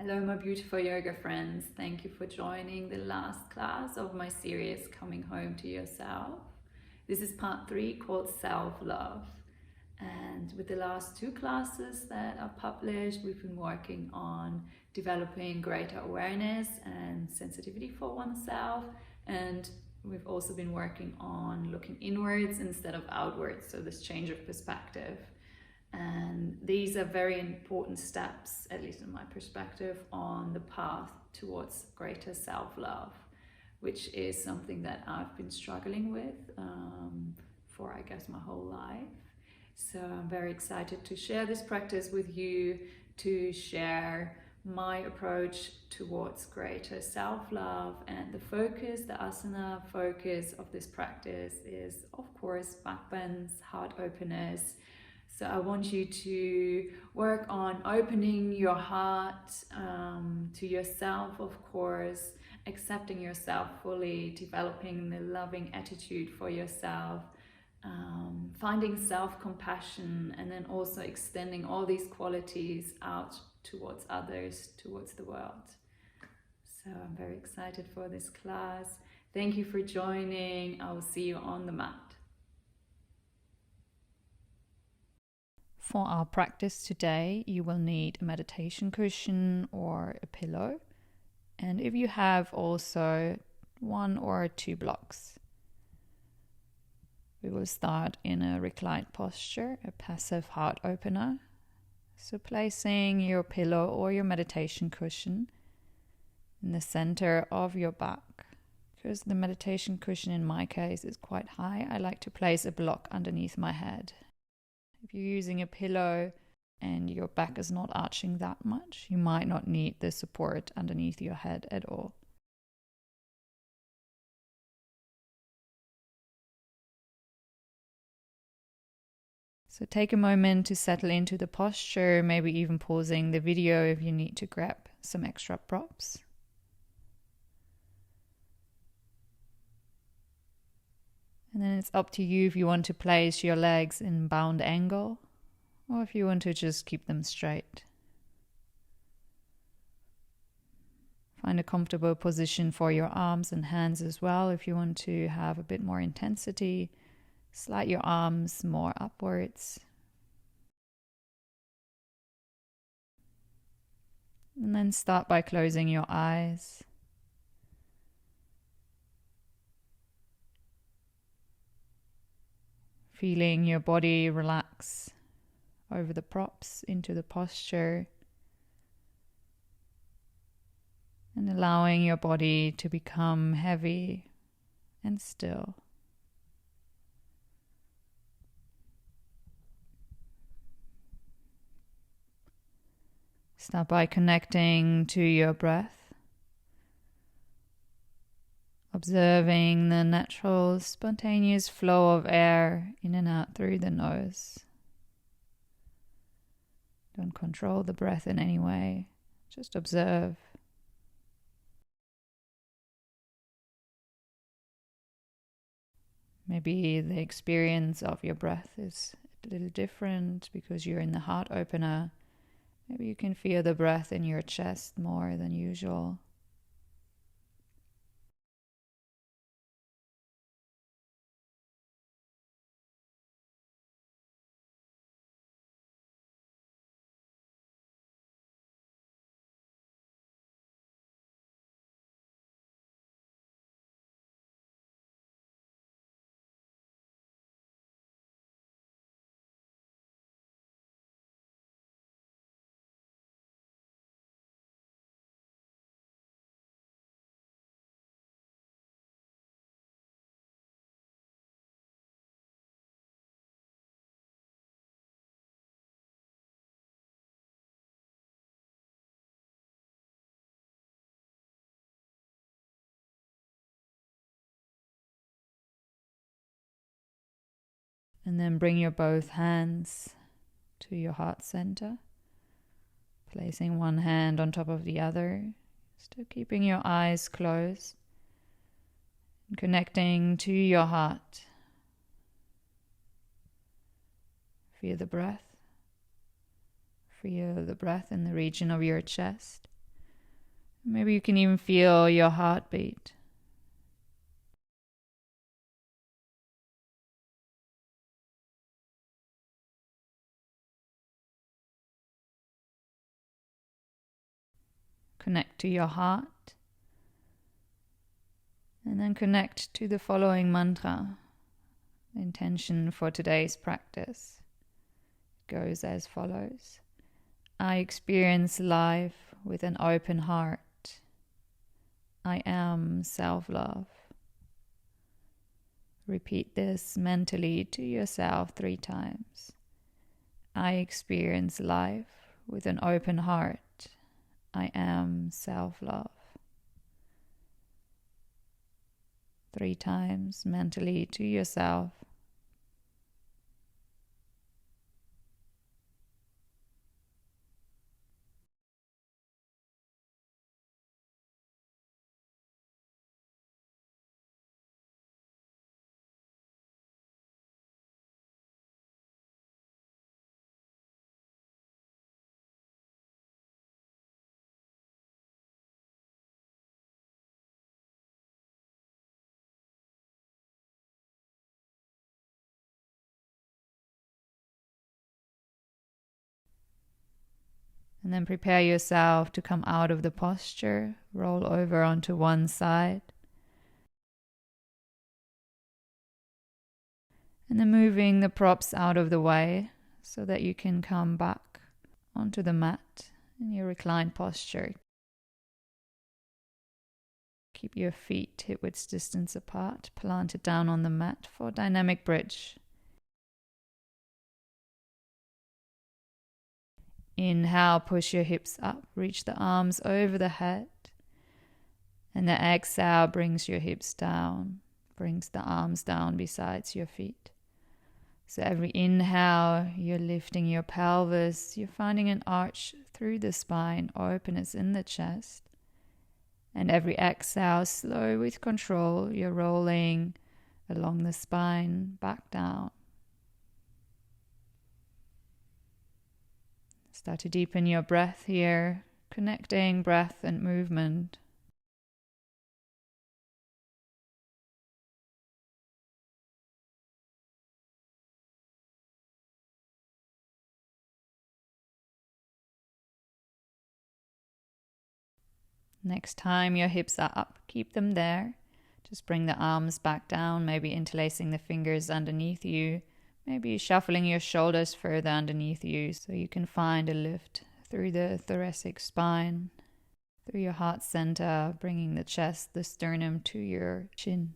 Hello, my beautiful yoga friends. Thank you for joining the last class of my series, Coming Home to Yourself. This is part 3 called Self-Love. And with the last 2 classes that are published, we've been working on developing greater awareness and sensitivity for oneself. And we've also been working on looking inwards instead of outwards, so this change of perspective. And these are very important steps, at least in my perspective, on the path towards greater self-love, which is something that I've been struggling with for, I guess, my whole life. So I'm very excited to share this practice with you, to share my approach towards greater self-love. And the focus, the asana focus of this practice is, of course, backbends, heart openness. So I want you to work on opening your heart to yourself, of course, accepting yourself fully, developing the loving attitude for yourself, finding self-compassion, and then also extending all these qualities out towards others, towards the world. So I'm very excited for this class. Thank you for joining. I will see you on the mat. For our practice today, you will need a meditation cushion or a pillow. And if you have, also 1 or 2 blocks. We will start in a reclined posture, a passive heart opener. So placing your pillow or your meditation cushion in the center of your back. Because the meditation cushion in my case is quite high, I like to place a block underneath my head. If you're using a pillow and your back is not arching that much, you might not need the support underneath your head at all. So take a moment to settle into the posture, maybe even pausing the video if you need to grab some extra props. And then it's up to you if you want to place your legs in bound angle or if you want to just keep them straight. Find a comfortable position for your arms and hands as well. If you want to have a bit more intensity, slide your arms more upwards. And then start by closing your eyes. Feeling your body relax over the props into the posture. And allowing your body to become heavy and still. Start by connecting to your breath. Observing the natural, spontaneous flow of air in and out through the nose. Don't control the breath in any way. Just observe. Maybe the experience of your breath is a little different because you're in the heart opener. Maybe you can feel the breath in your chest more than usual. And then bring your both hands to your heart center, placing one hand on top of the other, still keeping your eyes closed, and connecting to your heart. Feel the breath. Feel the breath in the region of your chest. Maybe you can even feel your heartbeat. Connect to your heart. And then connect to the following mantra. The intention for today's practice goes as follows. I experience life with an open heart. I am self-love. Repeat this mentally to yourself 3 times. I experience life with an open heart. I am self-love. 3 times mentally to yourself. And then prepare yourself to come out of the posture, roll over onto one side. And then moving the props out of the way so that you can come back onto the mat in your reclined posture. Keep your feet hip width distance apart, planted down on the mat for dynamic bridge. Inhale, push your hips up, reach the arms over the head. And the exhale brings your hips down, brings the arms down besides your feet. So every inhale, you're lifting your pelvis, you're finding an arch through the spine, openness in the chest. And every exhale, slow with control, you're rolling along the spine, back down. Start to deepen your breath here, connecting breath and movement. Next time your hips are up, keep them there. Just bring the arms back down, maybe interlacing the fingers underneath you, maybe shuffling your shoulders further underneath you so you can find a lift through the thoracic spine, through your heart center, bringing the chest, the sternum to your chin.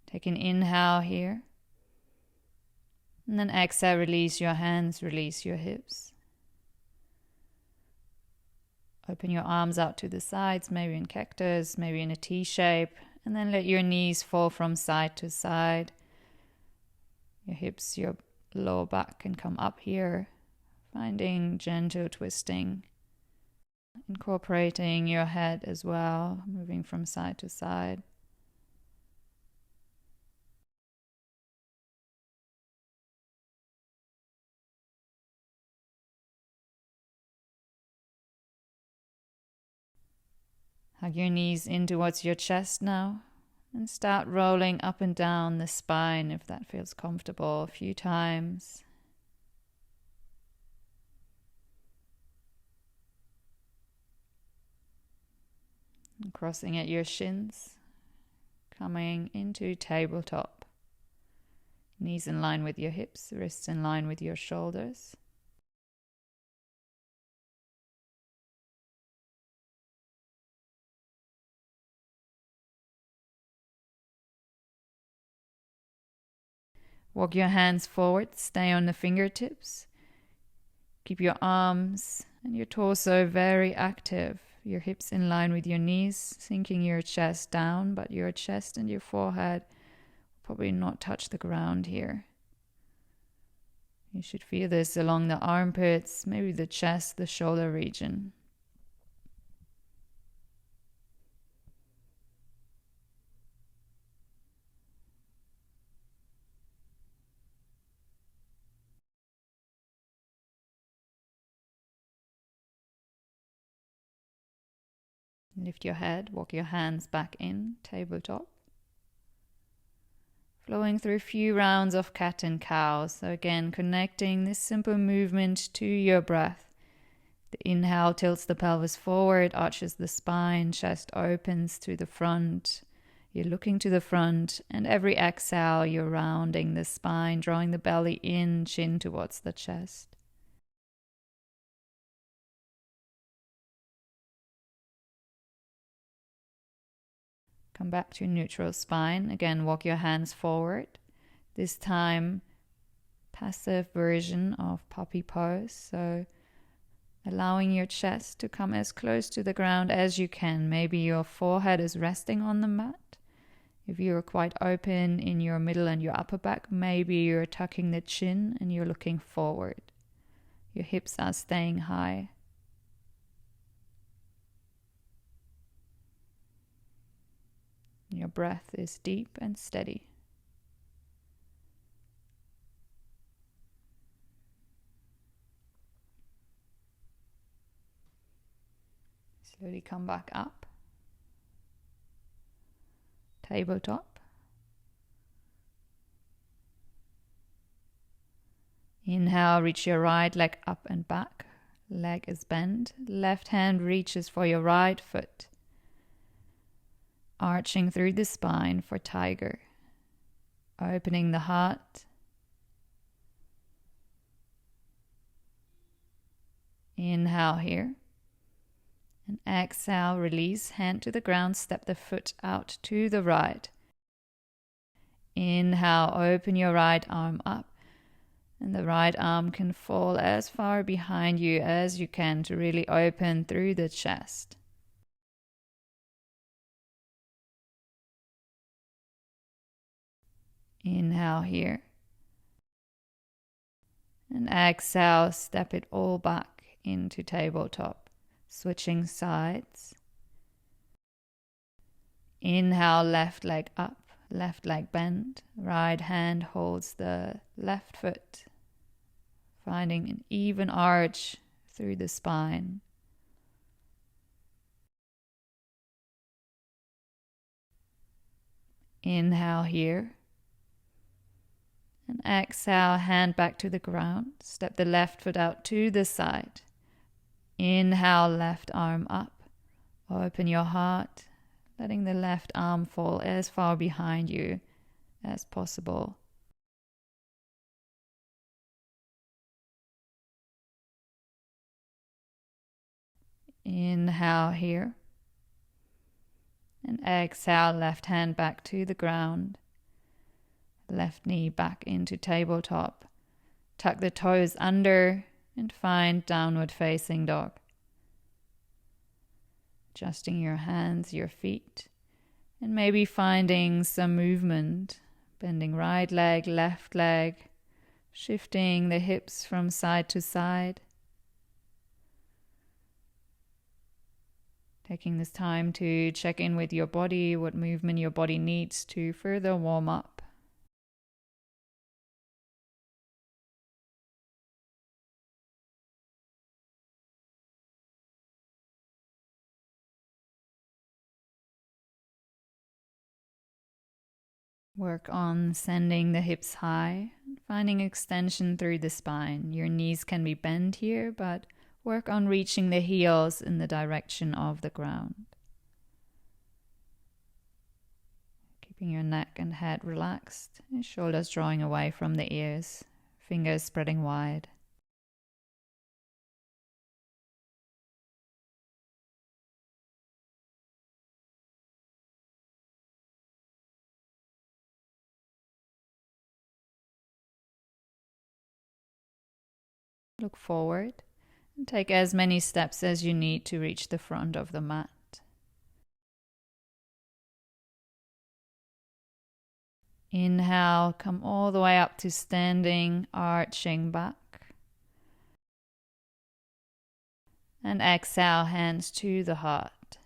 Take an inhale here. And then exhale, release your hands, release your hips. Open your arms out to the sides, maybe in cactus, maybe in a T shape, and then let your knees fall from side to side. Your hips, your lower back can come up here, finding gentle twisting. Incorporating your head as well, moving from side to side. Hug your knees in towards your chest now and start rolling up and down the spine if that feels comfortable a few times. And crossing at your shins, coming into tabletop. Knees in line with your hips, wrists in line with your shoulders. Walk your hands forward, stay on the fingertips. Keep your arms and your torso very active. Your hips in line with your knees, sinking your chest down, but your chest and your forehead probably not touch the ground here. You should feel this along the armpits, maybe the chest, the shoulder region. Lift your head, walk your hands back in, tabletop. Flowing through a few rounds of cat and cow. So again, connecting this simple movement to your breath. The inhale tilts the pelvis forward, arches the spine, chest opens to the front. You're looking to the front, and every exhale, you're rounding the spine, drawing the belly in, chin towards the chest. Come back to neutral spine. Again, walk your hands forward. This time, passive version of puppy pose. So allowing your chest to come as close to the ground as you can. Maybe your forehead is resting on the mat. If you're quite open in your middle and your upper back, maybe you're tucking the chin and you're looking forward. Your hips are staying high. Your breath is deep and steady. Slowly come back up. Tabletop. Inhale, reach your right leg up and back. Leg is bent. Left hand reaches for your right foot. Arching through the spine for tiger. Opening the heart. Inhale here. And exhale, release, hand to the ground, step the foot out to the right. Inhale, open your right arm up. And the right arm can fall as far behind you as you can to really open through the chest. Inhale here. And exhale, step it all back into tabletop. Switching sides. Inhale, left leg up, left leg bent. Right hand holds the left foot. Finding an even arch through the spine. Inhale here. And exhale, hand back to the ground. Step the left foot out to the side. Inhale, left arm up. Open your heart, letting the left arm fall as far behind you as possible. Inhale here. And exhale, left hand back to the ground. Left knee back into tabletop. Tuck the toes under and find downward facing dog. Adjusting your hands, your feet, and maybe finding some movement. Bending right leg, left leg, shifting the hips from side to side. Taking this time to check in with your body, what movement your body needs to further warm up. Work on sending the hips high, finding extension through the spine. Your knees can be bent here, but work on reaching the heels in the direction of the ground. Keeping your neck and head relaxed, and shoulders drawing away from the ears, fingers spreading wide. Look forward and take as many steps as you need to reach the front of the mat. Inhale, come all the way up to standing, arching back. And exhale, hands to the heart.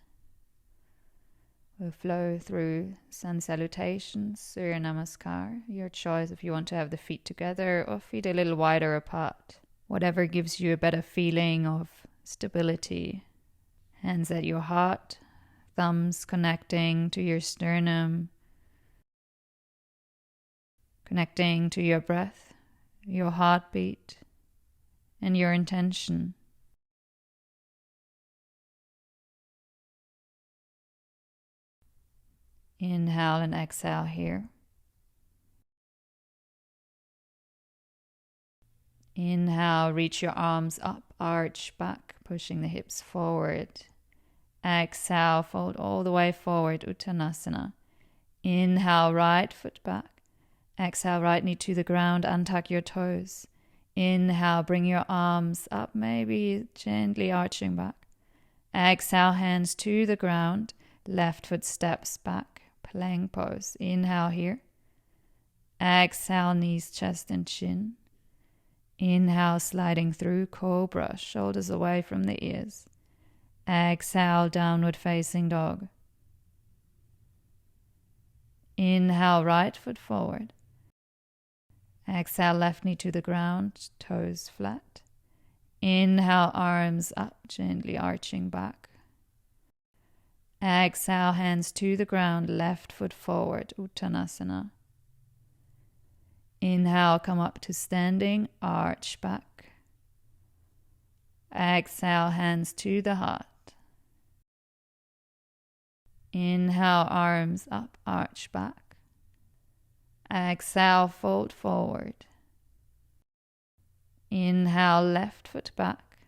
We'll flow through Sun Salutation, Surya Namaskar. Your choice if you want to have the feet together or feet a little wider apart. Whatever gives you a better feeling of stability. Hands at your heart, thumbs connecting to your sternum, connecting to your breath, your heartbeat, and your intention. Inhale and exhale here. Inhale, reach your arms up, arch back, pushing the hips forward. Exhale, fold all the way forward, Uttanasana. Inhale, right foot back. Exhale, right knee to the ground, untuck your toes. Inhale, bring your arms up, maybe gently arching back. Exhale, hands to the ground, left foot steps back, plank pose. Inhale here. Exhale, knees, chest and chin. Inhale, sliding through cobra, shoulders away from the ears. Exhale, downward facing dog. Inhale, right foot forward. Exhale, left knee to the ground, toes flat. Inhale, arms up, gently arching back. Exhale, hands to the ground, left foot forward, Uttanasana. Inhale, come up to standing, arch back. Exhale, hands to the heart. Inhale, arms up, arch back. Exhale, fold forward. Inhale, left foot back.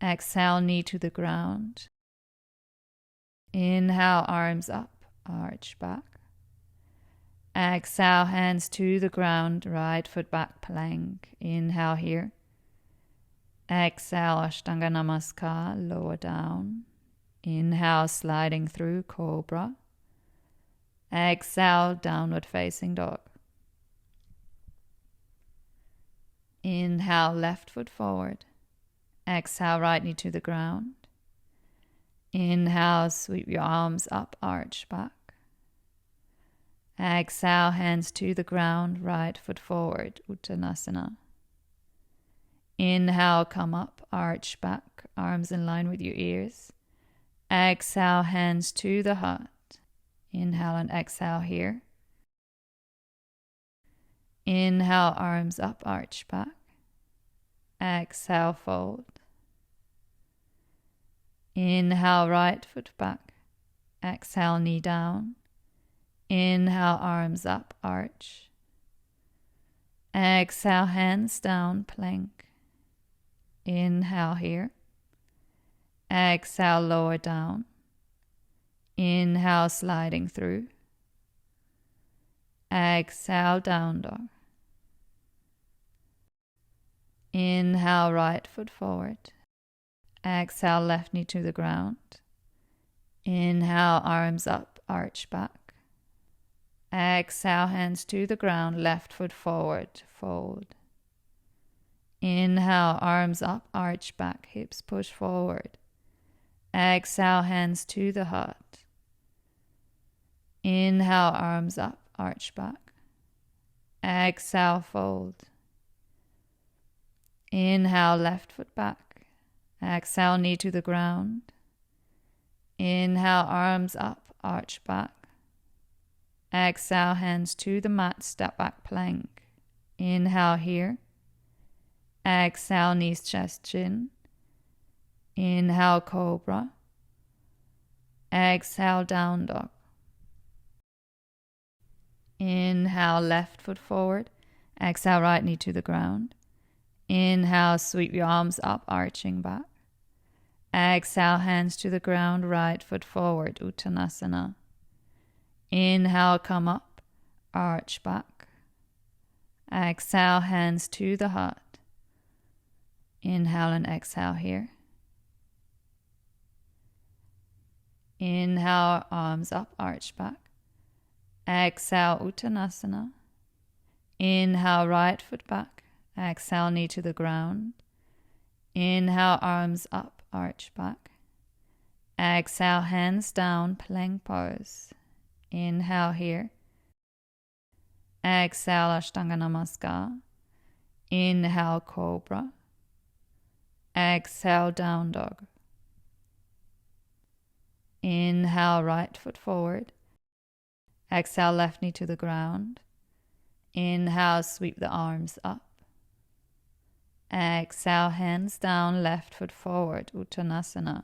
Exhale, knee to the ground. Inhale, arms up, arch back. Exhale, hands to the ground, right foot back, plank. Inhale here. Exhale, Ashtanga Namaskar, lower down. Inhale, sliding through cobra. Exhale, downward facing dog. Inhale, left foot forward. Exhale, right knee to the ground. Inhale, sweep your arms up, arch back. Exhale, hands to the ground, right foot forward, Uttanasana. Inhale, come up, arch back, arms in line with your ears. Exhale, hands to the heart. Inhale and exhale here. Inhale, arms up, arch back. Exhale, fold. Inhale, right foot back. Exhale, knee down. Inhale, arms up, arch. Exhale, hands down, plank. Inhale here. Exhale, lower down. Inhale, sliding through. Exhale, down dog. Inhale, right foot forward. Exhale, left knee to the ground. Inhale, arms up, arch back. Exhale, hands to the ground, left foot forward, fold. Inhale, arms up, arch back, hips push forward. Exhale, hands to the heart. Inhale, arms up, arch back. Exhale, fold. Inhale, left foot back. Exhale, knee to the ground. Inhale, arms up, arch back. Exhale, hands to the mat, step back, plank. Inhale here. Exhale, knees, chest, chin. Inhale, cobra. Exhale, down dog. Inhale, left foot forward. Exhale, right knee to the ground. Inhale, sweep your arms up, arching back. Exhale, hands to the ground, right foot forward, Uttanasana. Inhale, come up, arch back. Exhale, hands to the heart. Inhale and exhale here. Inhale, arms up, arch back. Exhale, Uttanasana. Inhale, right foot back. Exhale, knee to the ground. Inhale, arms up, arch back. Exhale, hands down, plank pose. Inhale here. Exhale, Ashtanga Namaskar. Inhale, cobra. Exhale, down dog. Inhale, right foot forward. Exhale, left knee to the ground. Inhale, sweep the arms up. Exhale, hands down, left foot forward, Uttanasana.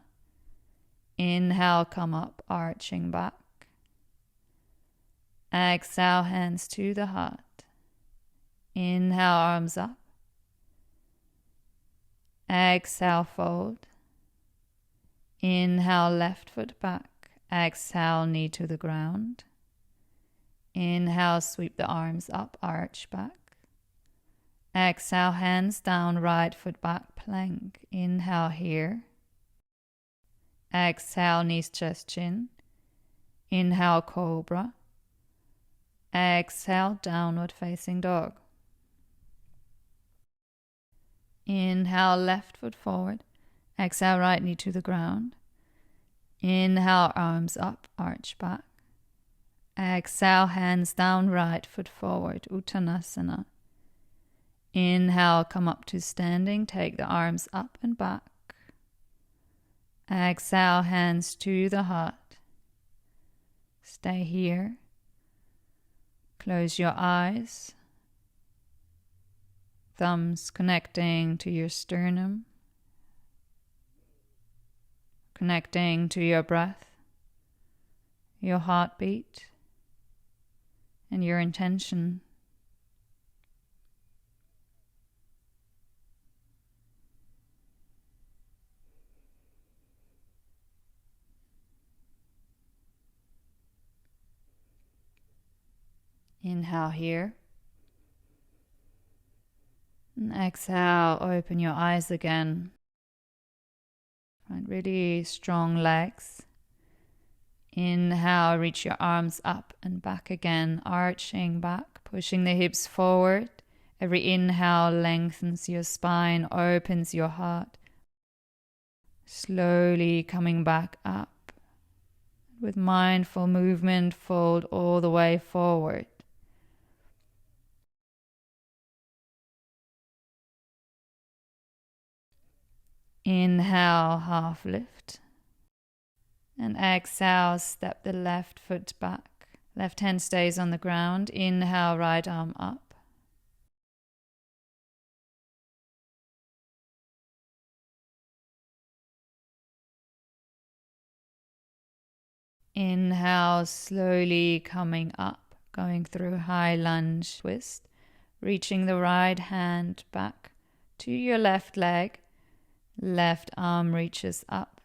Inhale, come up, arching back. Exhale, hands to the heart. Inhale, arms up. Exhale, fold. Inhale, left foot back. Exhale, knee to the ground. Inhale, sweep the arms up, arch back. Exhale, hands down, right foot back, plank. Inhale here. Exhale, knees, chest, chin. Inhale, cobra. Exhale, downward facing dog. Inhale, left foot forward. Exhale, right knee to the ground. Inhale, arms up, arch back. Exhale, hands down, right foot forward, Uttanasana. Inhale, come up to standing, take the arms up and back. Exhale, hands to the heart. Stay here. Close your eyes. Thumbs connecting to your sternum. Connecting to your breath, your heartbeat, and your intention. Inhale here. And exhale, open your eyes again. Find really strong legs. Inhale, reach your arms up and back again, arching back, pushing the hips forward. Every inhale lengthens your spine, opens your heart. Slowly coming back up. With mindful movement, fold all the way forward. Inhale, half lift. And exhale, step the left foot back. Left hand stays on the ground. Inhale, right arm up. Inhale, slowly coming up, going through high lunge twist. Reaching the right hand back to your left leg. Left arm reaches up.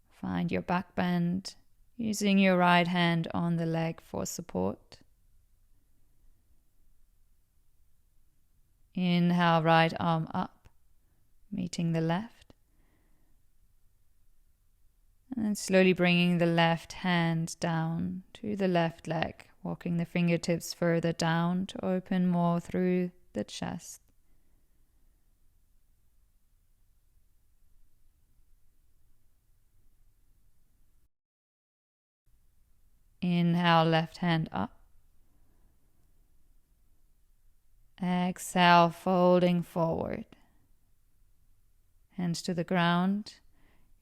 Find your back bend, using your right hand on the leg for support. Inhale, right arm up, meeting the left. And then slowly bringing the left hand down to the left leg, walking the fingertips further down to open more through the chest. Inhale, left hand up. Exhale, folding forward. Hands to the ground.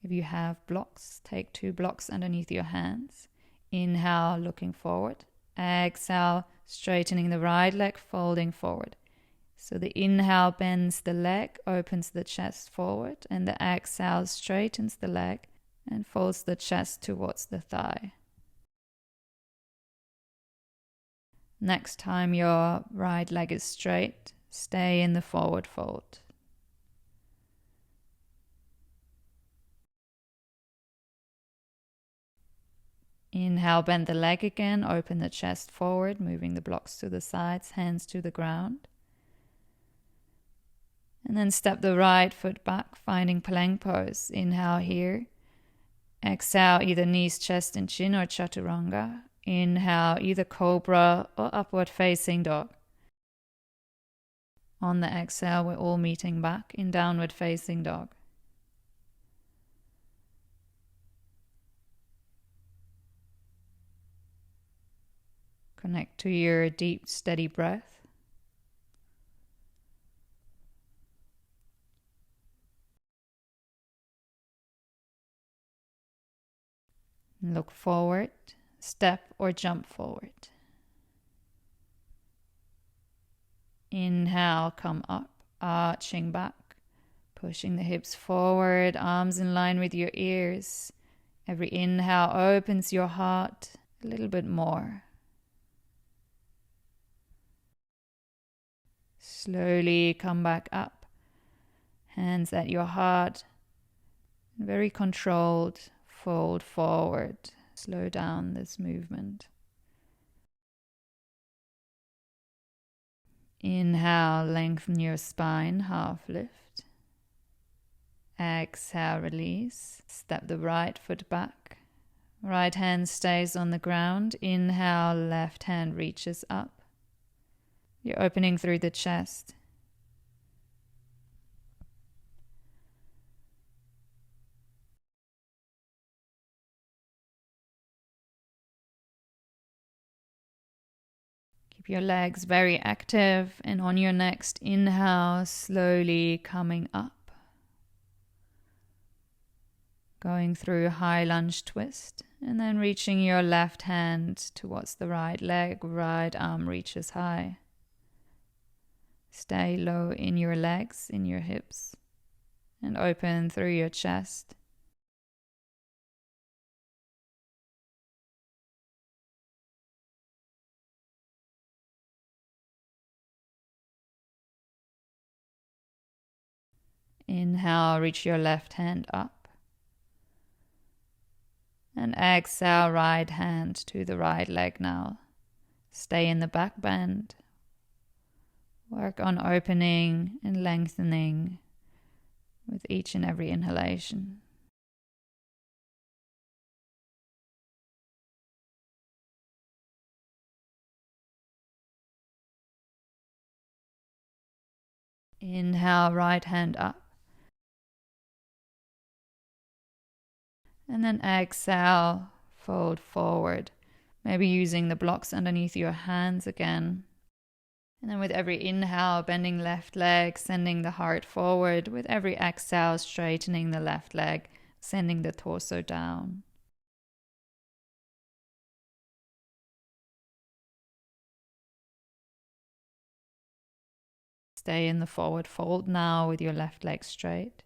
If you have blocks, take 2 blocks underneath your hands. Inhale, looking forward. Exhale, straightening the right leg, folding forward. So the inhale bends the leg, opens the chest forward, and the exhale straightens the leg and folds the chest towards the thigh. Next time your right leg is straight, stay in the forward fold. Inhale, bend the leg again, open the chest forward, moving the blocks to the sides, hands to the ground. And then step the right foot back, finding plank pose. Inhale here. Exhale, either knees, chest and chin or chaturanga. Inhale, either cobra or upward facing dog. On the exhale, we're all meeting back in downward facing dog. Connect to your deep, steady breath. Look forward, step or jump forward. Inhale, come up, arching back, pushing the hips forward, arms in line with your ears. Every inhale opens your heart a little bit more. Slowly come back up, hands at your heart, very controlled, fold forward. Slow down this movement. Inhale, lengthen your spine, half lift. Exhale, release. Step the right foot back. Right hand stays on the ground. Inhale, left hand reaches up. You're opening through the chest. Keep your legs very active, and on your next inhale, slowly coming up. Going through a high lunge twist, and then reaching your left hand towards the right leg, right arm reaches high. Stay low in your legs, in your hips, and open through your chest. Inhale, reach your left hand up. And exhale, right hand to the right leg now. Stay in the back bend. Work on opening and lengthening with each and every inhalation. Inhale, right hand up. And then exhale, fold forward. Maybe using the blocks underneath your hands again. And then with every inhale, bending left leg, sending the heart forward. With every exhale, straightening the left leg, sending the torso down. Stay in the forward fold now with your left leg straight.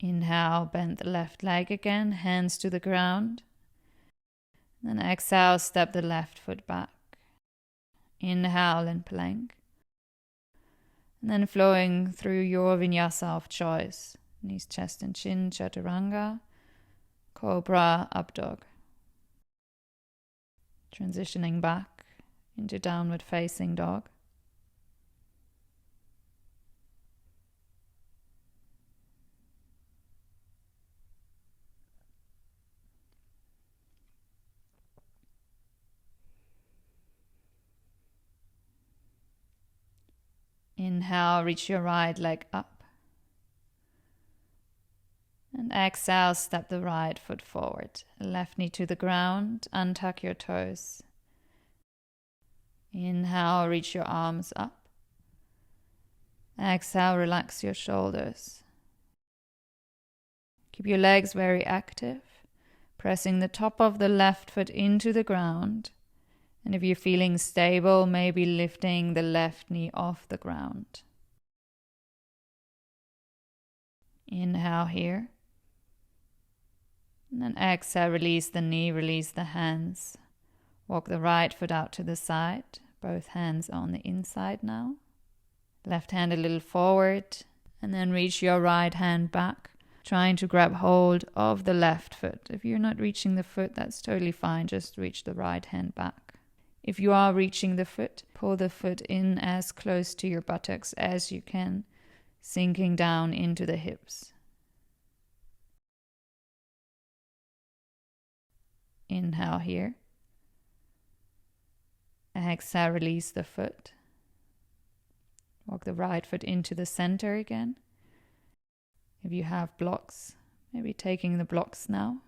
Inhale, bend the left leg again, hands to the ground. Then exhale, step the left foot back. Inhale in plank. And then flowing through your vinyasa of choice. Knees, chest and chin, chaturanga, cobra, up dog. Transitioning back into downward facing dog. Inhale, reach your right leg up. And exhale, step the right foot forward. Left knee to the ground, untuck your toes. Inhale, reach your arms up. Exhale, relax your shoulders. Keep your legs very active, pressing the top of the left foot into the ground. And if you're feeling stable, maybe lifting the left knee off the ground. Inhale here. And then exhale, release the knee, release the hands. Walk the right foot out to the side. Both hands on the inside now. Left hand a little forward. And then reach your right hand back, trying to grab hold of the left foot. If you're not reaching the foot, that's totally fine. Just reach the right hand back. If you are reaching the foot, pull the foot in as close to your buttocks as you can, sinking down into the hips. Inhale here. Exhale, release the foot. Walk the right foot into the center again. If you have blocks, maybe taking the blocks now.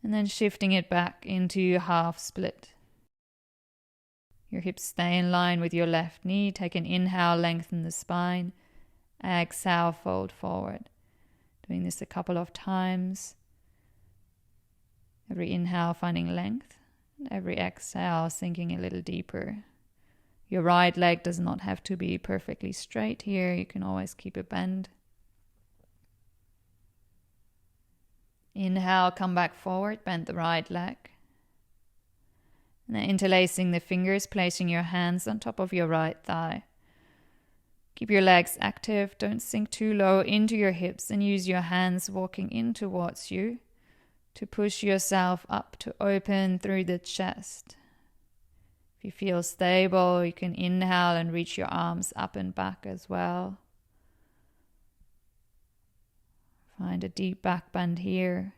And then shifting it back into half split. Your hips stay in line with your left knee. Take an inhale, lengthen the spine. Exhale, fold forward. Doing this a couple of times. Every inhale finding length, and every exhale sinking a little deeper. Your right leg does not have to be perfectly straight here. You can always keep a bend. Inhale, come back forward, bend the right leg. And then interlacing the fingers, placing your hands on top of your right thigh. Keep your legs active, don't sink too low into your hips, and use your hands walking in towards you to push yourself up to open through the chest. If you feel stable, you can inhale and reach your arms up and back as well. Find a deep back bend here.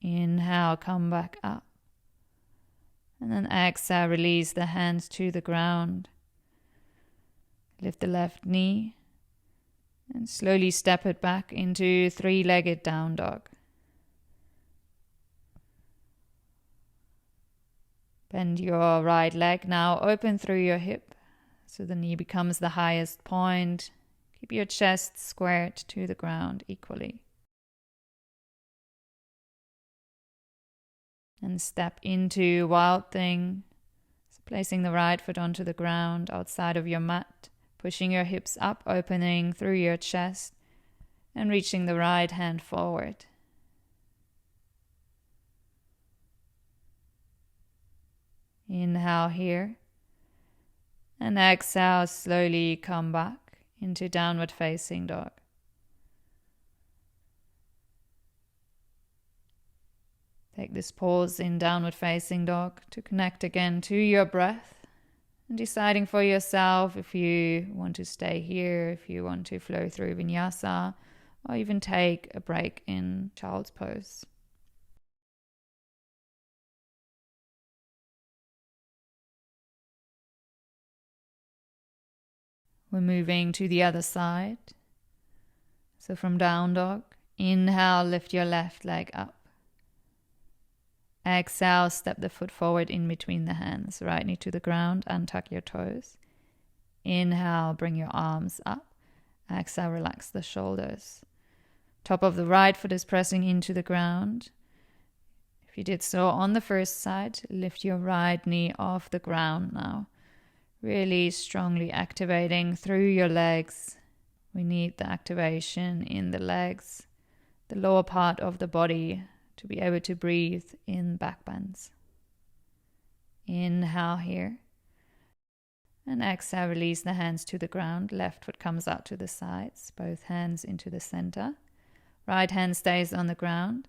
Inhale, come back up. And then exhale, release the hands to the ground. Lift the left knee and slowly step it back into three-legged down dog. Bend your right leg now, open through your hip so the knee becomes the highest point. Keep your chest squared to the ground equally. And step into Wild Thing. So placing the right foot onto the ground outside of your mat, pushing your hips up, opening through your chest, and reaching the right hand forward. Inhale here, and exhale, slowly come back into downward facing dog. Take this pause in downward facing dog to connect again to your breath and deciding for yourself if you want to stay here, if you want to flow through vinyasa, or even take a break in child's pose. We're moving to the other side. So from down dog, inhale, lift your left leg up. Exhale, step the foot forward in between the hands, right knee to the ground, untuck your toes. Inhale, bring your arms up. Exhale, relax the shoulders. Top of the right foot is pressing into the ground. If you did so on the first side, lift your right knee off the ground now. Really strongly activating through your legs. We need the activation in the legs, the lower part of the body, to be able to breathe in backbends. Inhale here. And exhale, release the hands to the ground. Left foot comes out to the sides, both hands into the center. Right hand stays on the ground.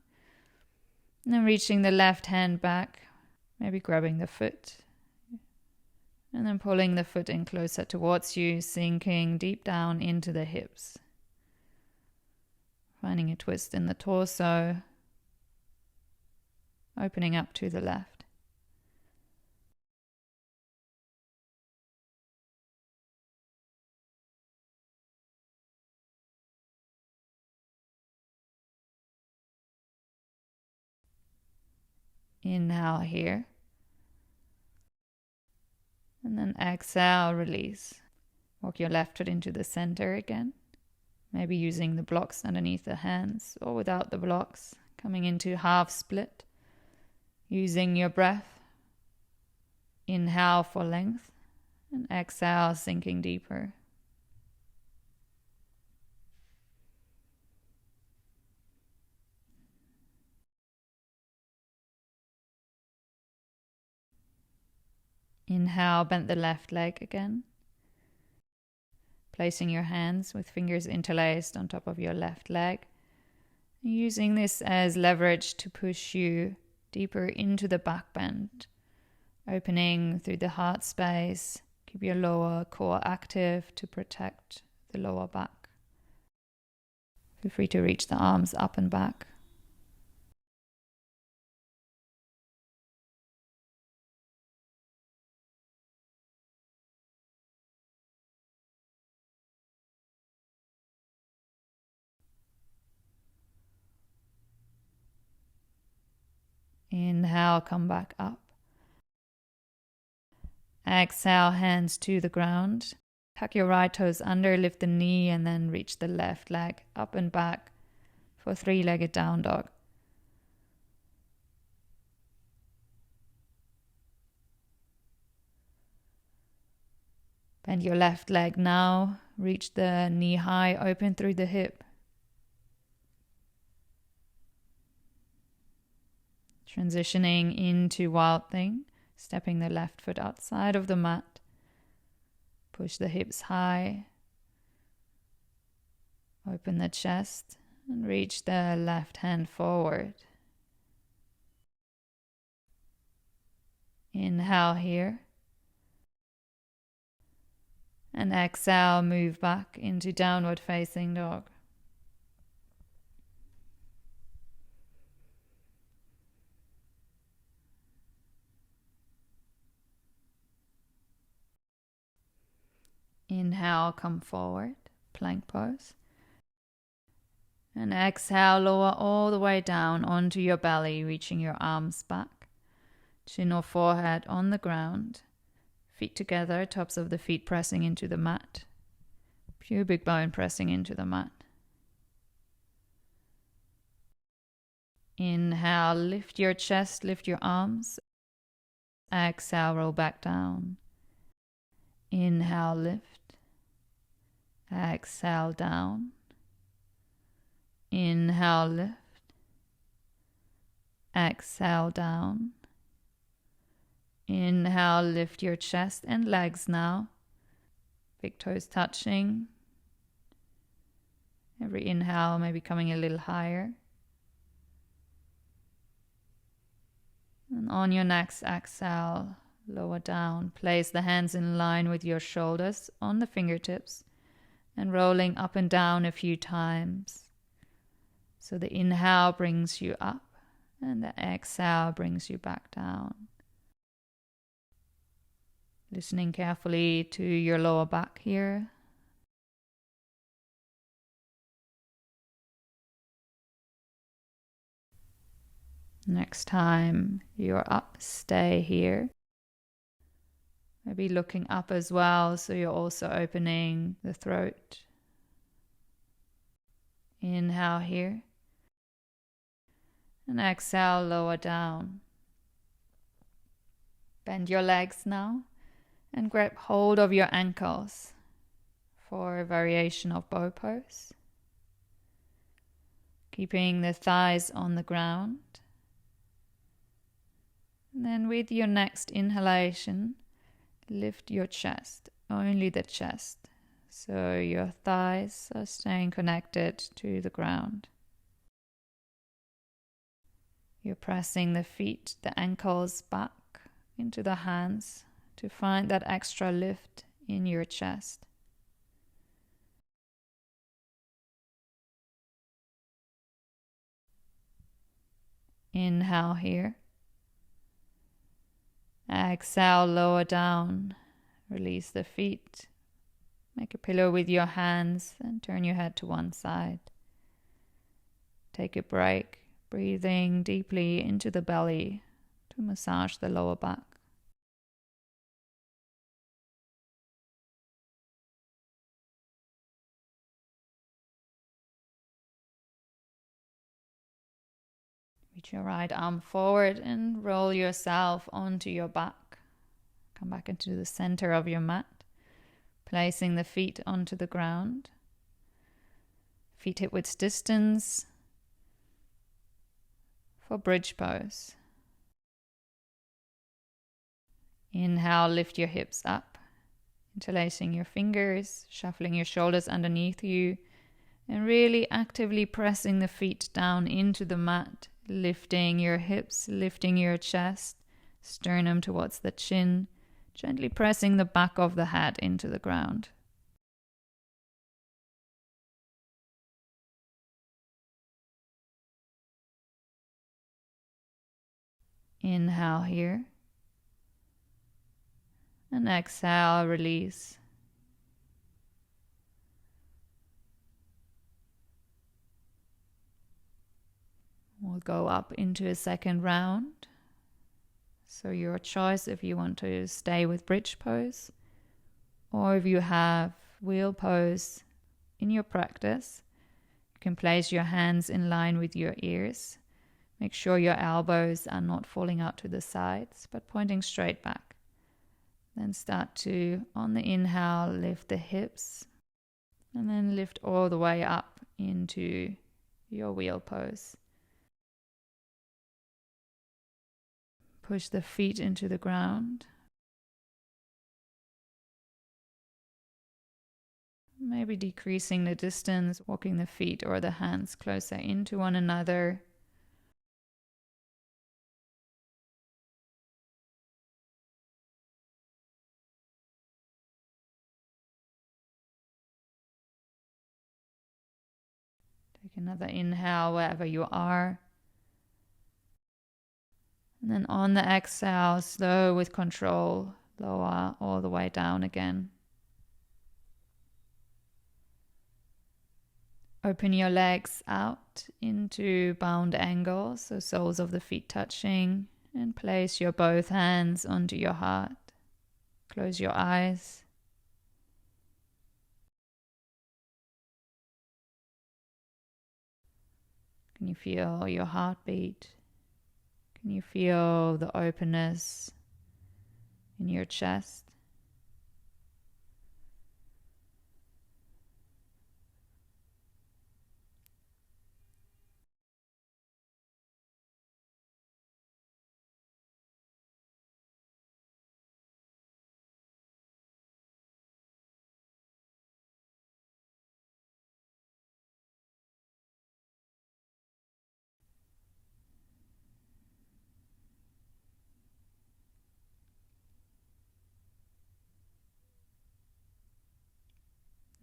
And then reaching the left hand back, maybe grabbing the foot. And then pulling the foot in closer towards you, sinking deep down into the hips. Finding a twist in the torso. Opening up to the left. Inhale here. And then exhale, release. Walk your left foot into the center again. Maybe using the blocks underneath the hands or without the blocks. Coming into half split. Using your breath. Inhale for length. And exhale, sinking deeper. Inhale, bend the left leg again. Placing your hands with fingers interlaced on top of your left leg. Using this as leverage to push you deeper into the back bend. Opening through the heart space. Keep your lower core active to protect the lower back. Feel free to reach the arms up and back. Inhale, come back up. Exhale, hands to the ground. Tuck your right toes under, lift the knee, and then reach the left leg up and back for three-legged down dog. Bend your left leg now. Reach the knee high, open through the hip. Transitioning into Wild Thing, stepping the left foot outside of the mat. Push the hips high. Open the chest and reach the left hand forward. Inhale here. And exhale, move back into downward facing dog. Inhale, come forward, plank pose. And exhale, lower all the way down onto your belly, reaching your arms back. Chin or forehead on the ground. Feet together, tops of the feet pressing into the mat. Pubic bone pressing into the mat. Inhale, lift your chest, lift your arms. Exhale, roll back down. Inhale, lift. Exhale, down. Inhale, lift. Exhale, down. Inhale, lift your chest and legs now. Big toes touching. Every inhale maybe coming a little higher. And on your next exhale, lower down. Place the hands in line with your shoulders on the fingertips and rolling up and down a few times. So the inhale brings you up and the exhale brings you back down. Listening carefully to your lower back here. Next time you're up, stay here. Maybe looking up as well, so you're also opening the throat. Inhale here. And exhale, lower down. Bend your legs now and grab hold of your ankles for a variation of bow pose. Keeping the thighs on the ground. And then with your next inhalation, lift your chest, only the chest, so your thighs are staying connected to the ground. You're pressing the feet, the ankles back into the hands to find that extra lift in your chest. Inhale here. Exhale, lower down. Release the feet. Make a pillow with your hands and turn your head to one side. Take a break, breathing deeply into the belly to massage the lower back. Reach your right arm forward and roll yourself onto your back. Come back into the center of your mat, placing the feet onto the ground. Feet hip width distance for bridge pose. Inhale, lift your hips up, interlacing your fingers, shuffling your shoulders underneath you, and really actively pressing the feet down into the mat. Lifting your hips, lifting your chest, sternum towards the chin, gently pressing the back of the head into the ground. Inhale here. And exhale, release. We'll go up into a second round. So your choice if you want to stay with bridge pose, or if you have wheel pose in your practice, you can place your hands in line with your ears. Make sure your elbows are not falling out to the sides, but pointing straight back. Then start to, on the inhale, lift the hips, and then lift all the way up into your wheel pose. Push the feet into the ground. Maybe decreasing the distance, walking the feet or the hands closer into one another. Take another inhale wherever you are. And then on the exhale, slow with control, lower all the way down again. Open your legs out into bound angles, so soles of the feet touching, and place your both hands onto your heart. Close your eyes. Can you feel your heartbeat? Can you feel the openness in your chest?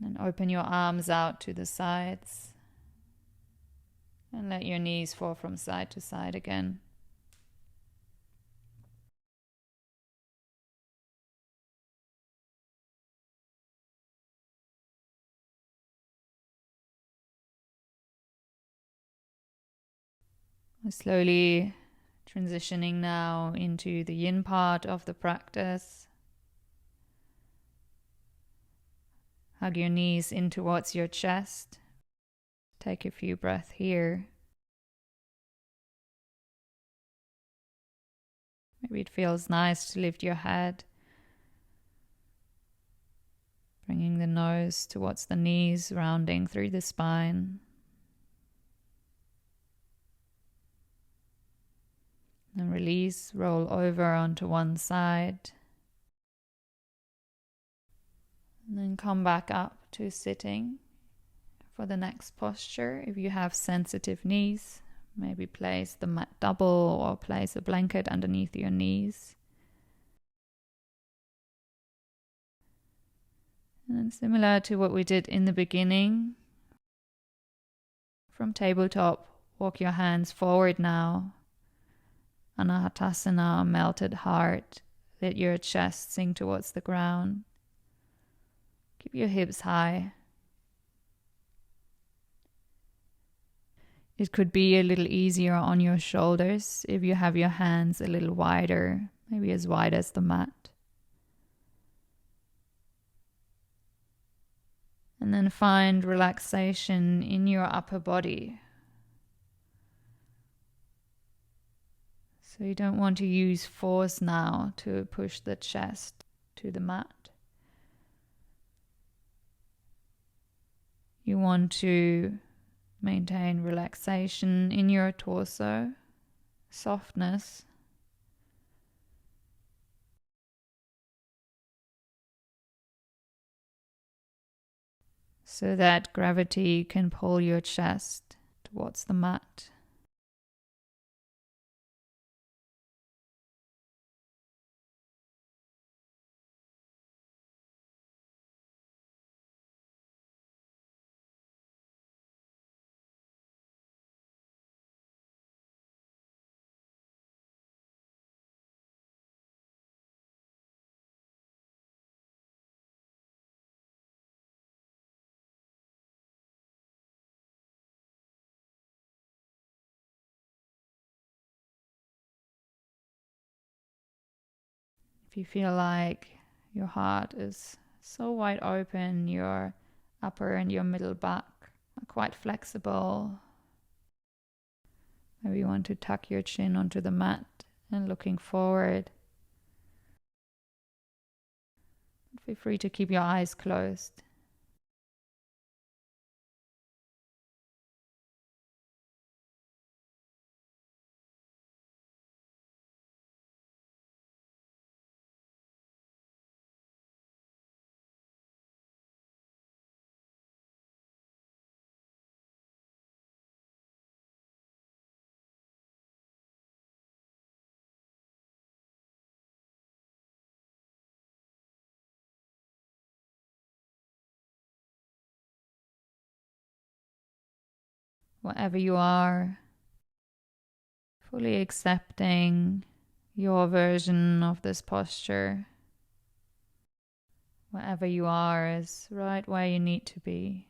And open your arms out to the sides. And let your knees fall from side to side again. We're slowly transitioning now into the yin part of the practice. Hug your knees in towards your chest. Take a few breaths here. Maybe it feels nice to lift your head, bringing the nose towards the knees, rounding through the spine. And release, roll over onto one side. And then come back up to sitting for the next posture. If you have sensitive knees, maybe place the mat double or place a blanket underneath your knees. And similar to what we did in the beginning, from tabletop, walk your hands forward now. Anahatasana, melted heart. Let your chest sink towards the ground. Keep your hips high. It could be a little easier on your shoulders if you have your hands a little wider, maybe as wide as the mat. And then find relaxation in your upper body. So you don't want to use force now to push the chest to the mat. You want to maintain relaxation in your torso, softness. So that gravity can pull your chest towards the mat. If you feel like your heart is so wide open, your upper and your middle back are quite flexible. Maybe you want to tuck your chin onto the mat and looking forward. Feel free to keep your eyes closed. Wherever you are, fully accepting your version of this posture. Wherever you are is right where you need to be.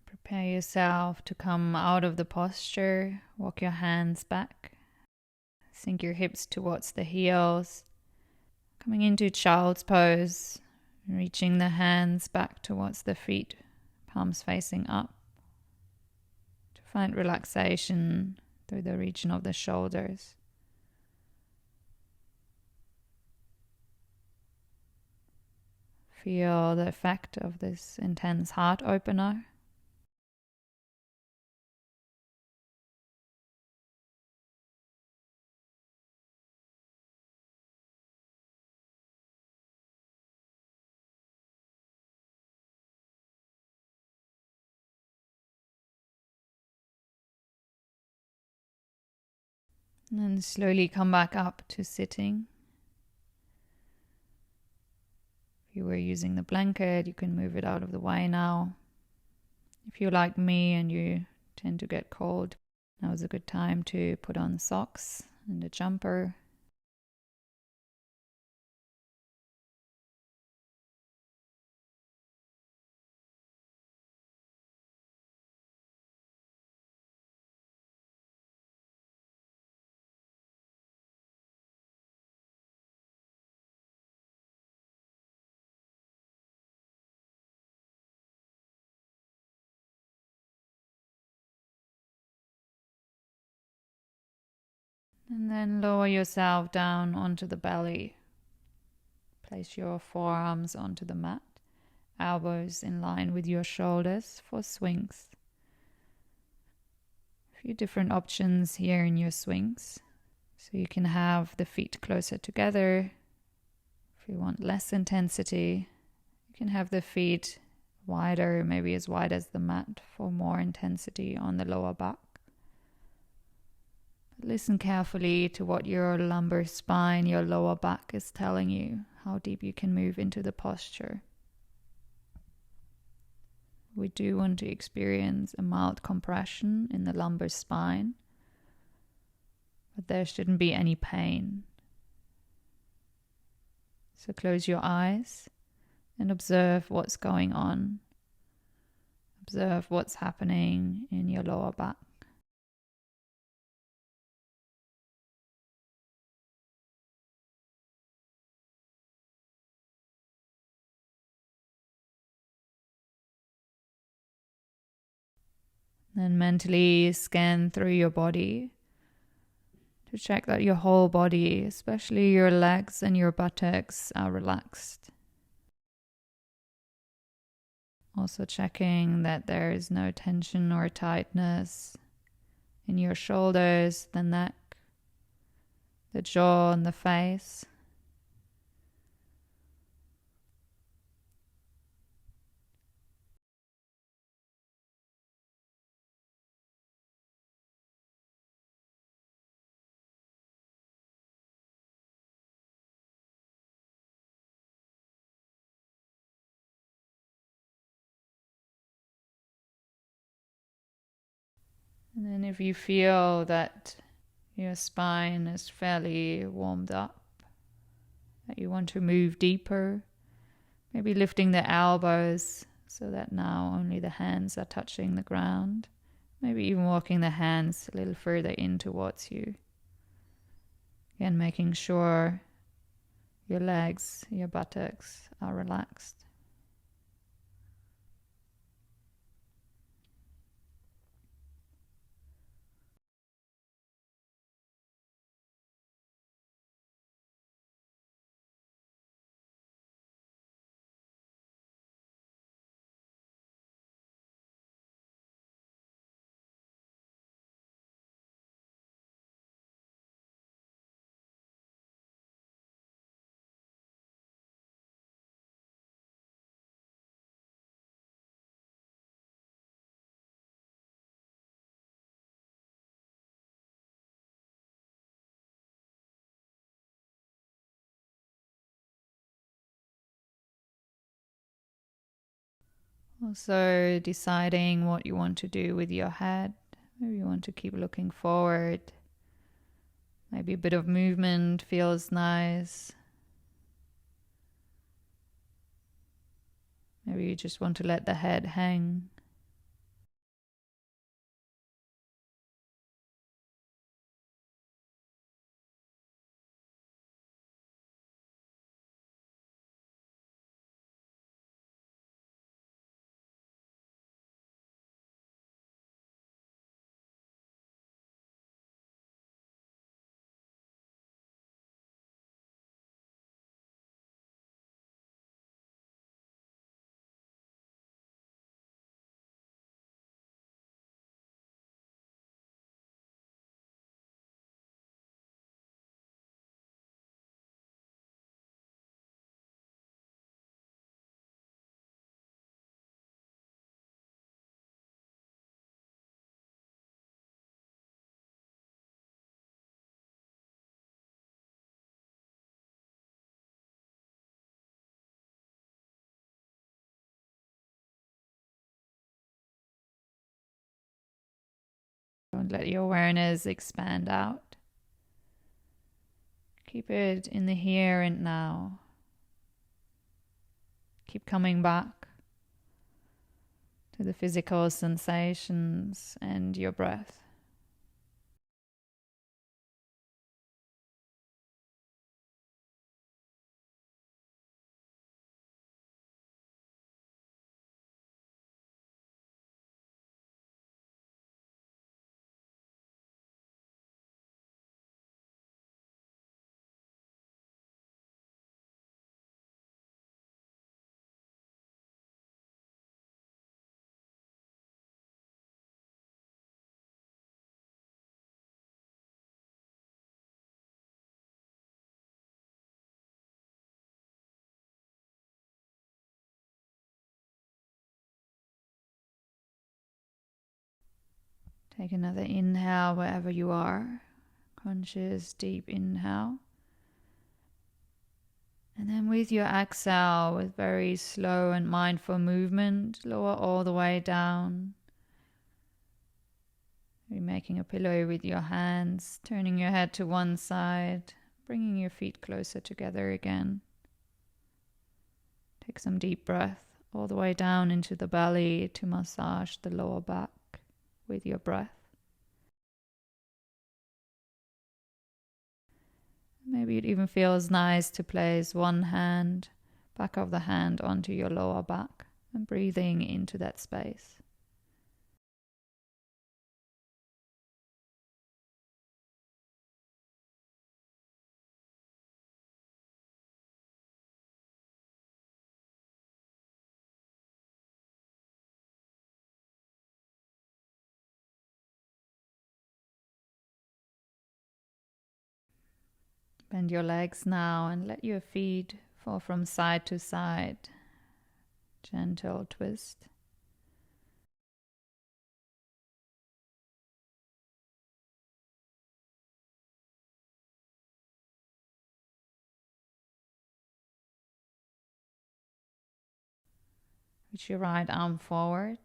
Prepare yourself to come out of the posture. Walk your hands back. Sink your hips towards the heels. Coming into child's pose. Reaching the hands back towards the feet. Palms facing up. To find relaxation through the region of the shoulders. Feel the effect of this intense heart opener. And then slowly come back up to sitting. If you were using the blanket, you can move it out of the way now. If you're like me and you tend to get cold, now is a good time to put on socks and a jumper. And then lower yourself down onto the belly. Place your forearms onto the mat, elbows in line with your shoulders for swings. A few different options here in your swings. So you can have the feet closer together. If you want less intensity, you can have the feet wider, maybe as wide as the mat for more intensity on the lower back. Listen carefully to what your lumbar spine, your lower back is telling you, how deep you can move into the posture. We do want to experience a mild compression in the lumbar spine, but there shouldn't be any pain. So close your eyes and observe what's going on. Observe what's happening in your lower back. Then mentally scan through your body to check that your whole body, especially your legs and your buttocks, are relaxed. Also checking that there is no tension or tightness in your shoulders, the neck, the jaw and the face. And then if you feel that your spine is fairly warmed up, that you want to move deeper, maybe lifting the elbows so that now only the hands are touching the ground. Maybe even walking the hands a little further in towards you. Again, making sure your legs, your buttocks are relaxed. Also deciding what you want to do with your head. Maybe you want to keep looking forward. Maybe a bit of movement feels nice. Maybe you just want to let the head hang. Don't let your awareness expand out. Keep it in the here and now. Keep coming back to the physical sensations and your breath. Take another inhale wherever you are. Conscious, deep inhale. And then with your exhale, with very slow and mindful movement, lower all the way down. You're making a pillow with your hands, turning your head to one side, bringing your feet closer together again. Take some deep breath all the way down into the belly to massage the lower back with your breath. Maybe it even feels nice to place one hand, back of the hand, onto your lower back and breathing into that space. Bend your legs now and let your feet fall from side to side. Gentle twist. Reach your right arm forward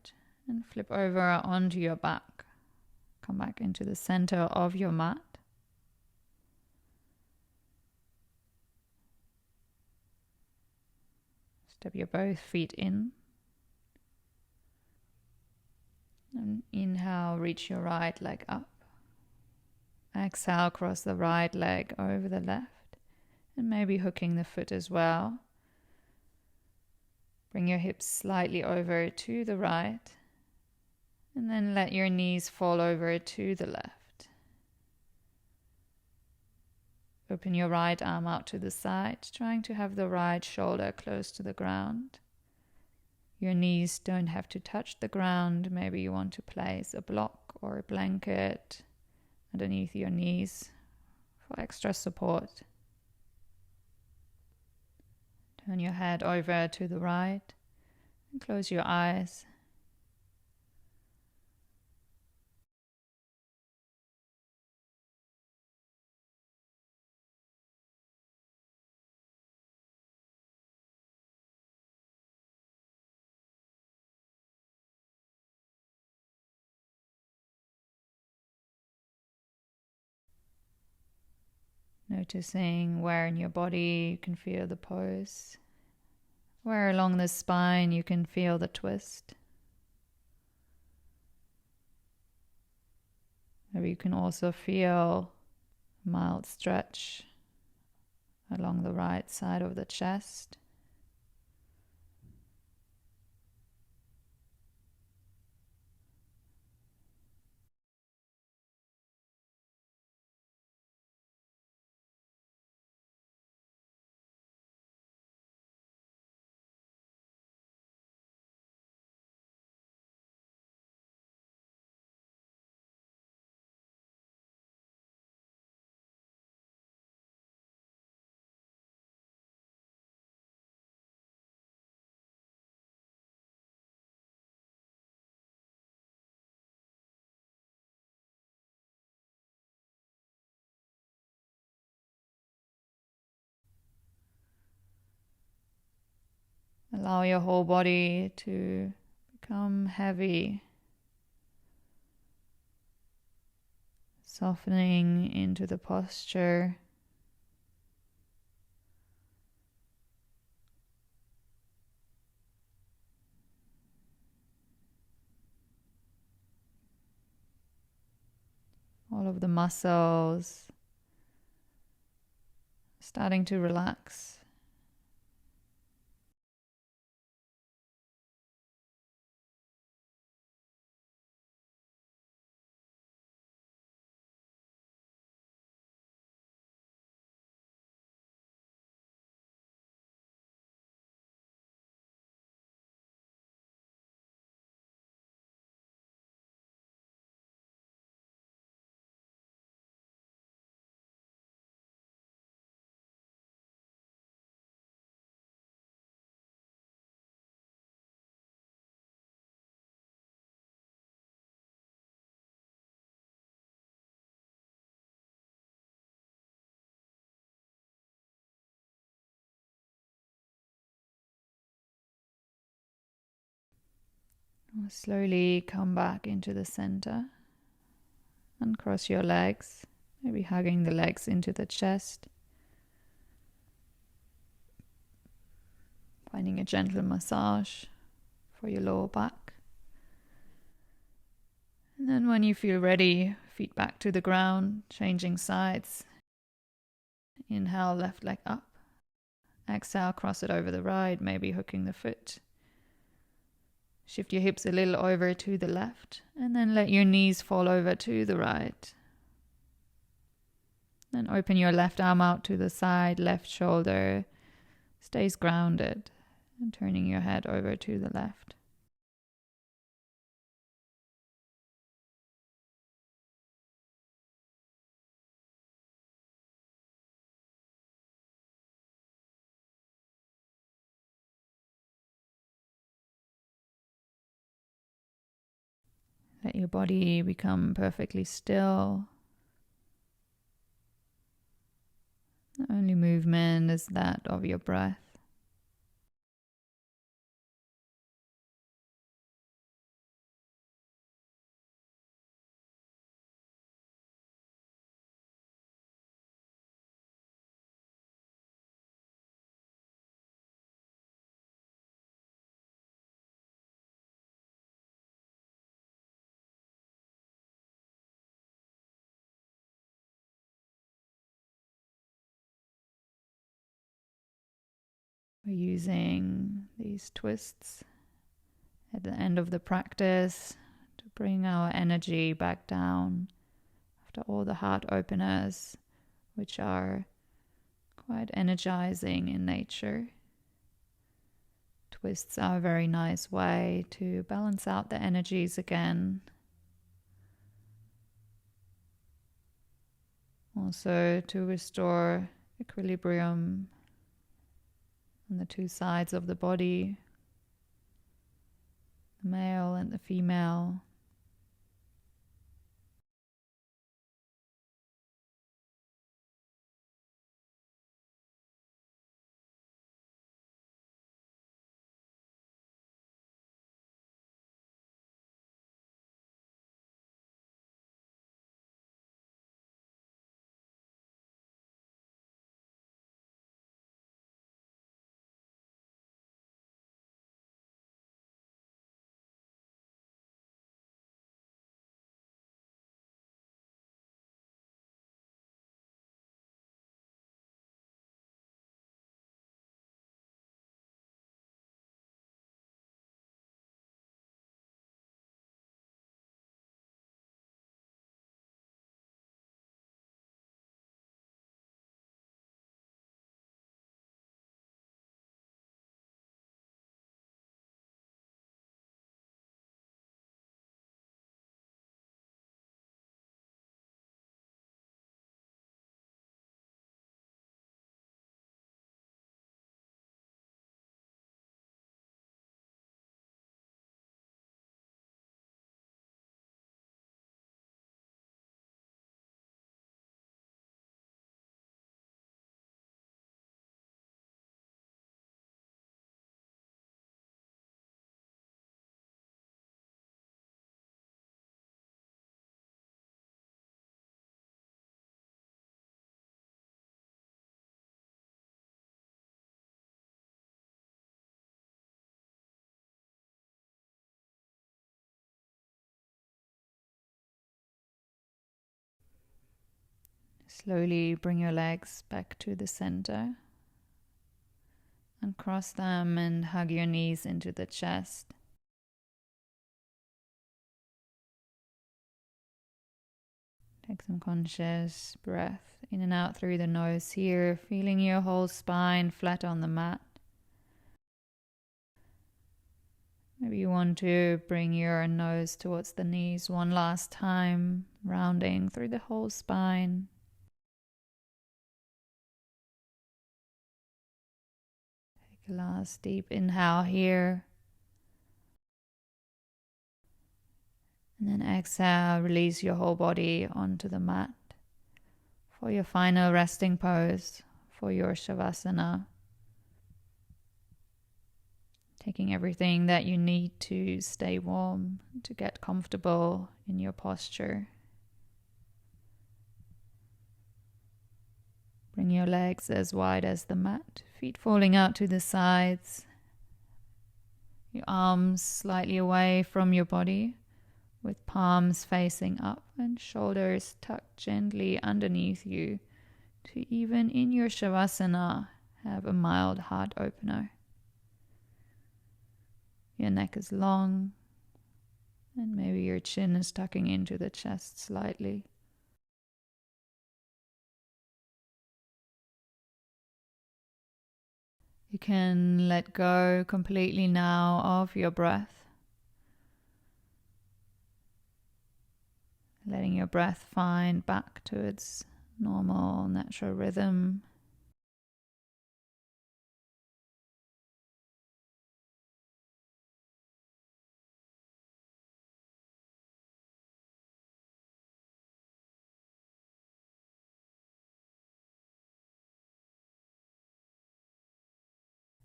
and flip over onto your back. Come back into the center of your mat. Step your both feet in. And inhale, reach your right leg up. Exhale, cross the right leg over the left. And maybe hooking the foot as well. Bring your hips slightly over to the right. And then let your knees fall over to the left. Open your right arm out to the side, trying to have the right shoulder close to the ground. Your knees don't have to touch the ground. Maybe you want to place a block or a blanket underneath your knees for extra support. Turn your head over to the right and close your eyes. Noticing where in your body you can feel the pose, where along the spine you can feel the twist. Maybe you can also feel a mild stretch along the right side of the chest. Allow your whole body to become heavy, softening into the posture. All of the muscles starting to relax. Slowly come back into the center. Uncross your legs, maybe hugging the legs into the chest. Finding a gentle massage for your lower back. And then when you feel ready, feet back to the ground, changing sides. Inhale, left leg up. Exhale, cross it over the right, maybe hooking the foot. Shift your hips a little over to the left, and then let your knees fall over to the right. Then open your left arm out to the side, left shoulder stays grounded, and turning your head over to the left. Let your body become perfectly still. The only movement is that of your breath. We're using these twists at the end of the practice to bring our energy back down after all the heart openers, which are quite energizing in nature. Twists are a very nice way to balance out the energies again. Also to restore equilibrium on the two sides of the body, the male and the female. Slowly bring your legs back to the center and cross them and hug your knees into the chest. Take some conscious breath in and out through the nose here, feeling your whole spine flat on the mat. Maybe you want to bring your nose towards the knees one last time, rounding through the whole spine. Take a last deep inhale here. And then exhale, release your whole body onto the mat for your final resting pose, for your Savasana. Taking everything that you need to stay warm, to get comfortable in your posture. Bring your legs as wide as the mat, feet falling out to the sides. Your arms slightly away from your body, with palms facing up and shoulders tucked gently underneath you to, even in your Savasana, have a mild heart opener. Your neck is long, and maybe your chin is tucking into the chest slightly. You can let go completely now of your breath, letting your breath find back to its normal, natural rhythm.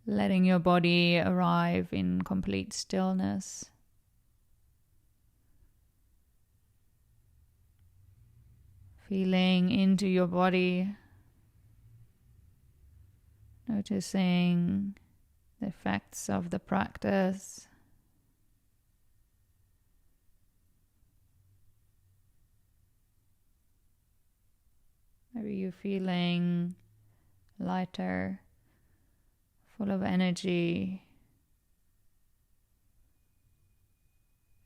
Letting your body arrive in complete stillness. Feeling into your body, noticing the effects of the practice. Maybe you're feeling lighter, full of energy.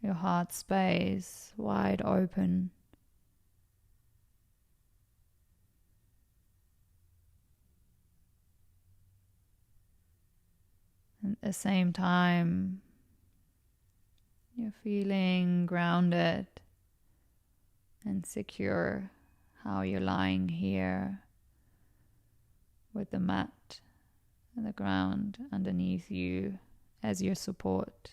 Your heart space wide open. And at the same time, you're feeling grounded and secure how you're lying here with the mat and the ground underneath you as your support.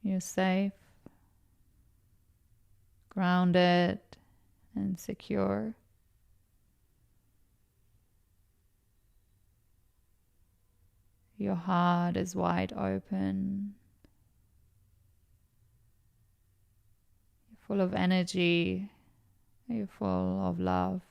You're safe, grounded, and secure. Your heart is wide open. You're full of energy. You're full of love.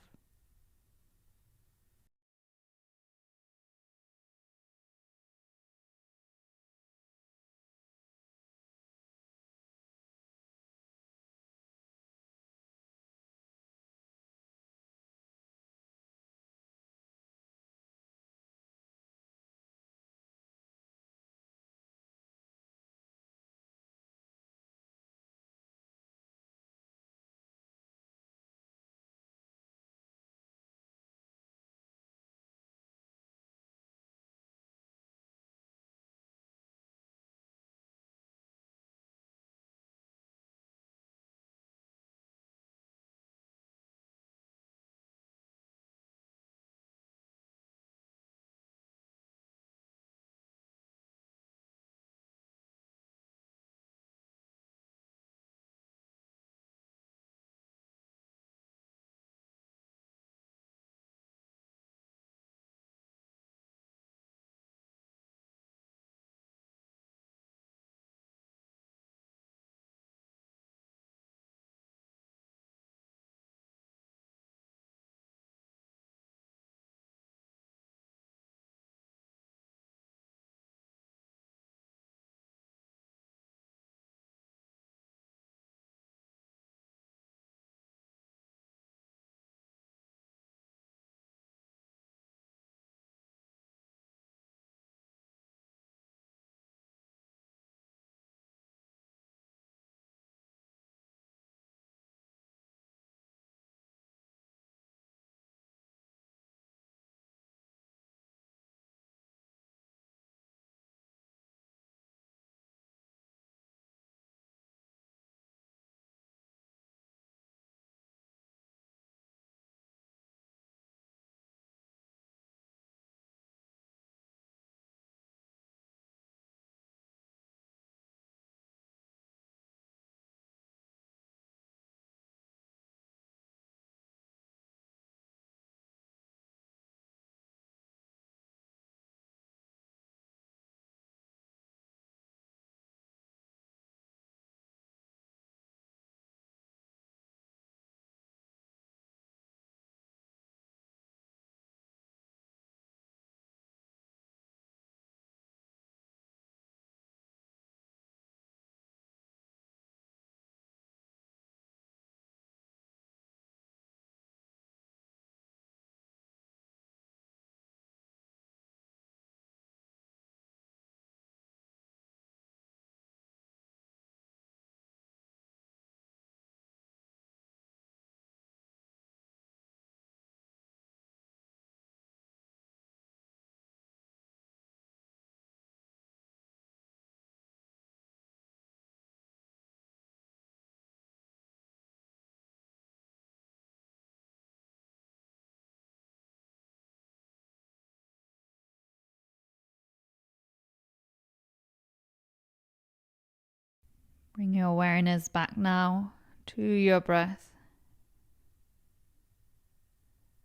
Bring your awareness back now to your breath.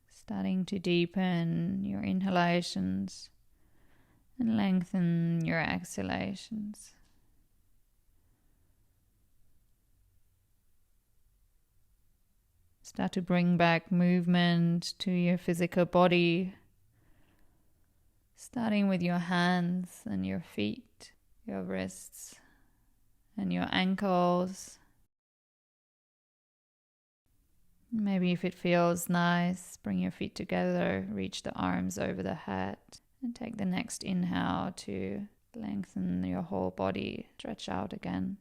Starting to deepen your inhalations and lengthen your exhalations. Start to bring back movement to your physical body, starting with your hands and your feet, your wrists and your ankles. Maybe if it feels nice, bring your feet together, reach the arms over the head, and take the next inhale to lengthen your whole body, stretch out again.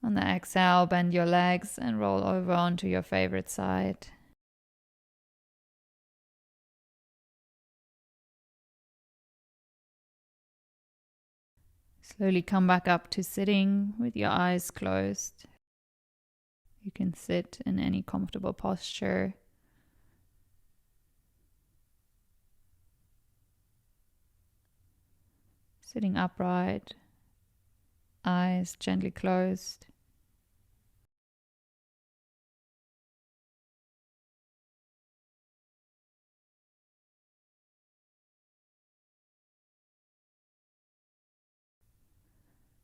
On the exhale, bend your legs and roll over onto your favorite side. Slowly come back up to sitting with your eyes closed. You can sit in any comfortable posture. Sitting upright, eyes gently closed.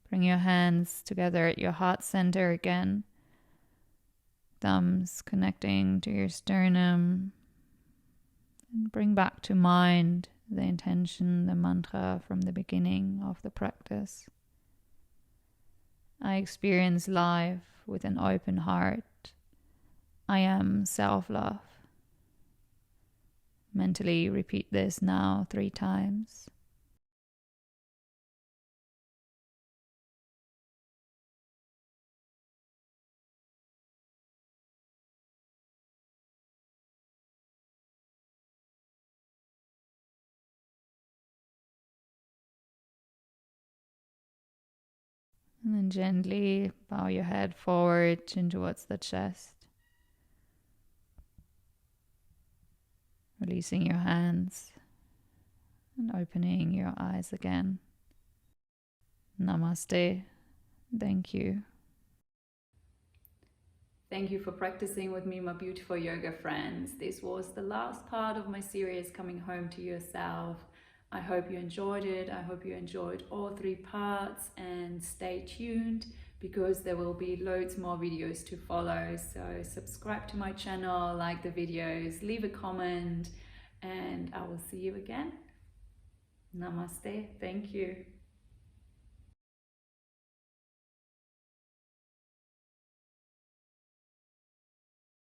Bring your hands together at your heart center again. Thumbs connecting to your sternum. And bring back to mind the intention, the mantra from the beginning of the practice. I experience life with an open heart. I am self-love. Mentally repeat this now 3 times. And then gently bow your head forward, chin towards the chest. Releasing your hands and opening your eyes again. Namaste. Thank you. Thank you for practicing with me, my beautiful yoga friends. This was the last part of my series, Coming Home to Yourself. I hope you enjoyed it. I hope you enjoyed all 3 parts, and stay tuned because there will be loads more videos to follow. So subscribe to my channel, like the videos, leave a comment, and I will see you again. Namaste. Thank you.